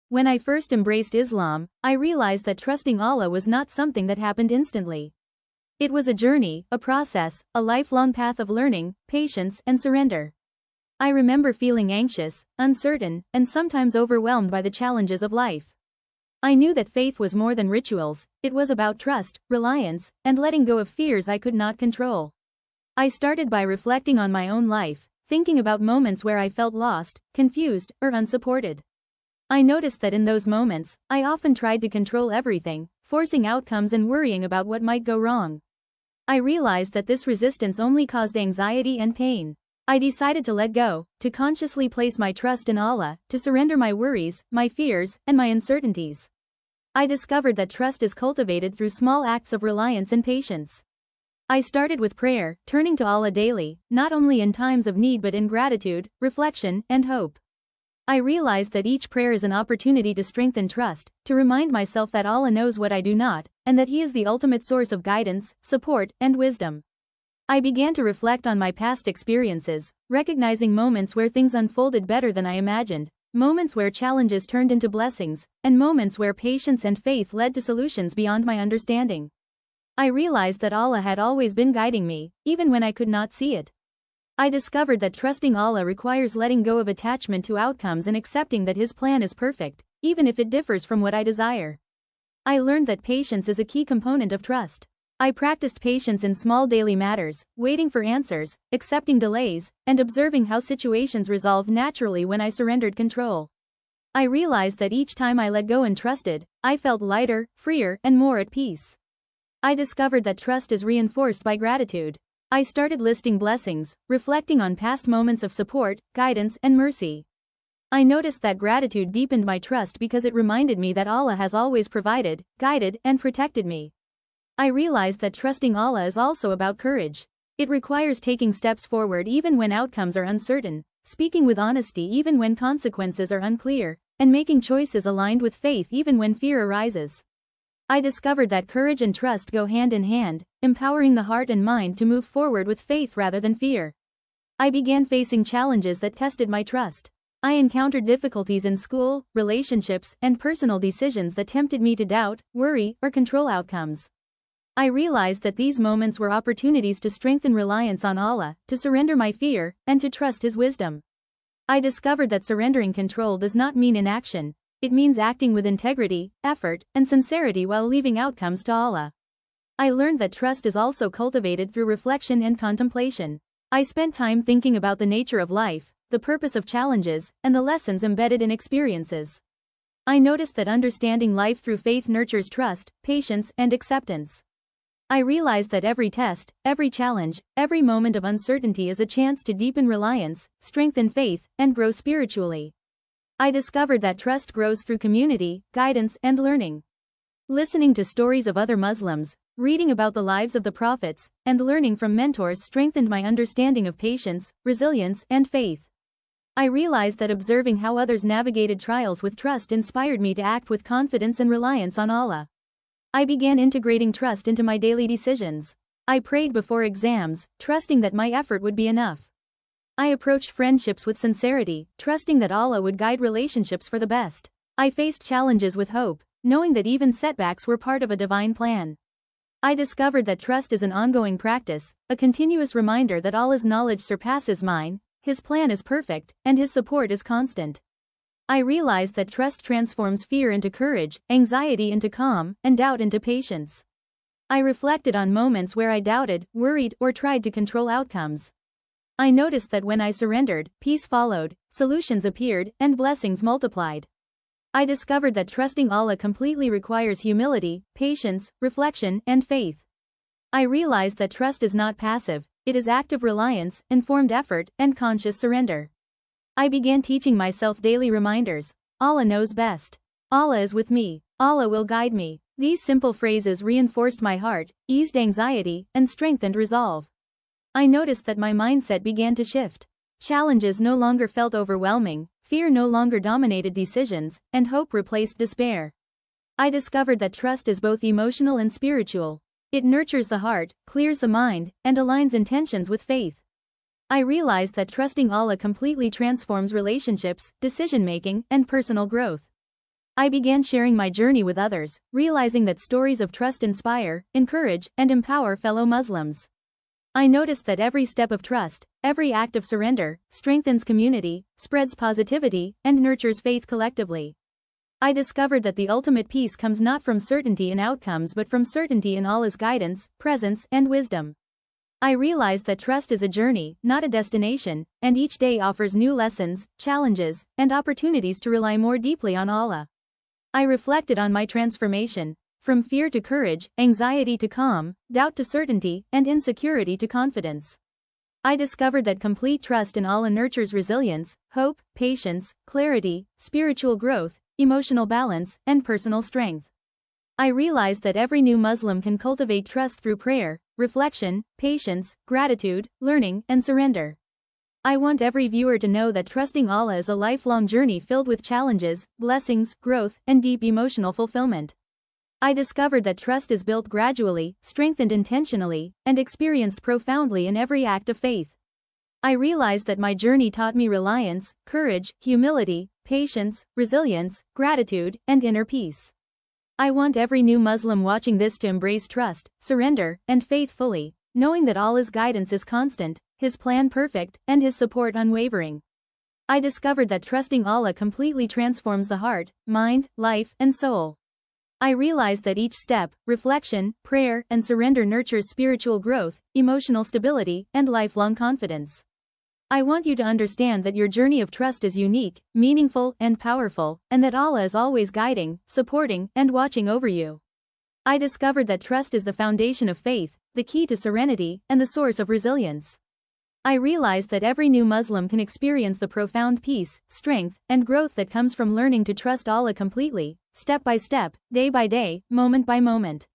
When I first embraced Islam, I realized that trusting Allah was not something that happened instantly. It was a journey, a process, a lifelong path of learning, patience, and surrender. I remember feeling anxious, uncertain, and sometimes overwhelmed by the challenges of life. I knew that faith was more than rituals, it was about trust, reliance, and letting go of fears I could not control. I started by reflecting on my own life, thinking about moments where I felt lost, confused, or unsupported. I noticed that in those moments, I often tried to control everything, forcing outcomes and worrying about what might go wrong. I realized that this resistance only caused anxiety and pain. I decided to let go, to consciously place my trust in Allah, to surrender my worries, my fears, and my uncertainties. I discovered that trust is cultivated through small acts of reliance and patience. I started with prayer, turning to Allah daily, not only in times of need but in gratitude, reflection, and hope. I realized that each prayer is an opportunity to strengthen trust, to remind myself that Allah knows what I do not, and that He is the ultimate source of guidance, support, and wisdom. I began to reflect on my past experiences, recognizing moments where things unfolded better than I imagined, moments where challenges turned into blessings, and moments where patience and faith led to solutions beyond my understanding. I realized that Allah had always been guiding me, even when I could not see it. I discovered that trusting Allah requires letting go of attachment to outcomes and accepting that His plan is perfect, even if it differs from what I desire. I learned that patience is a key component of trust. I practiced patience in small daily matters, waiting for answers, accepting delays, and observing how situations resolved naturally when I surrendered control. I realized that each time I let go and trusted, I felt lighter, freer, and more at peace. I discovered that trust is reinforced by gratitude. I started listing blessings, reflecting on past moments of support, guidance, and mercy. I noticed that gratitude deepened my trust because it reminded me that Allah has always provided, guided, and protected me. I realized that trusting Allah is also about courage. It requires taking steps forward even when outcomes are uncertain, speaking with honesty even when consequences are unclear, and making choices aligned with faith even when fear arises. I discovered that courage and trust go hand in hand, empowering the heart and mind to move forward with faith rather than fear. I began facing challenges that tested my trust. I encountered difficulties in school, relationships, and personal decisions that tempted me to doubt, worry, or control outcomes. I realized that these moments were opportunities to strengthen reliance on Allah, to surrender my fear, and to trust His wisdom. I discovered that surrendering control does not mean inaction. It means acting with integrity, effort, and sincerity while leaving outcomes to Allah. I learned that trust is also cultivated through reflection and contemplation. I spent time thinking about the nature of life, the purpose of challenges, and the lessons embedded in experiences. I noticed that understanding life through faith nurtures trust, patience, and acceptance. I realized that every test, every challenge, every moment of uncertainty is a chance to deepen reliance, strengthen faith, and grow spiritually. I discovered that trust grows through community, guidance, and learning. Listening to stories of other Muslims, reading about the lives of the prophets, and learning from mentors strengthened my understanding of patience, resilience, and faith. I realized that observing how others navigated trials with trust inspired me to act with confidence and reliance on Allah. I began integrating trust into my daily decisions. I prayed before exams, trusting that my effort would be enough. I approached friendships with sincerity, trusting that Allah would guide relationships for the best. I faced challenges with hope, knowing that even setbacks were part of a divine plan. I discovered that trust is an ongoing practice, a continuous reminder that Allah's knowledge surpasses mine, His plan is perfect, and His support is constant. I realized that trust transforms fear into courage, anxiety into calm, and doubt into patience. I reflected on moments where I doubted, worried, or tried to control outcomes. I noticed that when I surrendered, peace followed, solutions appeared, and blessings multiplied. I discovered that trusting Allah completely requires humility, patience, reflection, and faith. I realized that trust is not passive, it is active reliance, informed effort, and conscious surrender. I began teaching myself daily reminders. Allah knows best. Allah is with me. Allah will guide me. These simple phrases reinforced my heart, eased anxiety, and strengthened resolve. I noticed that my mindset began to shift. Challenges no longer felt overwhelming, fear no longer dominated decisions, and hope replaced despair. I discovered that trust is both emotional and spiritual. It nurtures the heart, clears the mind, and aligns intentions with faith. I realized that trusting Allah completely transforms relationships, decision-making, and personal growth. I began sharing my journey with others, realizing that stories of trust inspire, encourage, and empower fellow Muslims. I noticed that every step of trust, every act of surrender, strengthens community, spreads positivity, and nurtures faith collectively. I discovered that the ultimate peace comes not from certainty in outcomes but from certainty in Allah's guidance, presence, and wisdom. I realized that trust is a journey, not a destination, and each day offers new lessons, challenges, and opportunities to rely more deeply on Allah. I reflected on my transformation, from fear to courage, anxiety to calm, doubt to certainty, and insecurity to confidence. I discovered that complete trust in Allah nurtures resilience, hope, patience, clarity, spiritual growth, emotional balance, and personal strength. I realized that every new Muslim can cultivate trust through prayer, reflection, patience, gratitude, learning, and surrender. I want every viewer to know that trusting Allah is a lifelong journey filled with challenges, blessings, growth, and deep emotional fulfillment. I discovered that trust is built gradually, strengthened intentionally, and experienced profoundly in every act of faith. I realized that my journey taught me reliance, courage, humility, patience, resilience, gratitude, and inner peace. I want every new Muslim watching this to embrace trust, surrender, and faith fully, knowing that Allah's guidance is constant, His plan perfect, and His support unwavering. I discovered that trusting Allah completely transforms the heart, mind, life, and soul. I realized that each step, reflection, prayer, and surrender nurtures spiritual growth, emotional stability, and lifelong confidence. I want you to understand that your journey of trust is unique, meaningful, and powerful, and that Allah is always guiding, supporting, and watching over you. I discovered that trust is the foundation of faith, the key to serenity, and the source of resilience. I realized that every new Muslim can experience the profound peace, strength, and growth that comes from learning to trust Allah completely, step by step, day by day, moment by moment.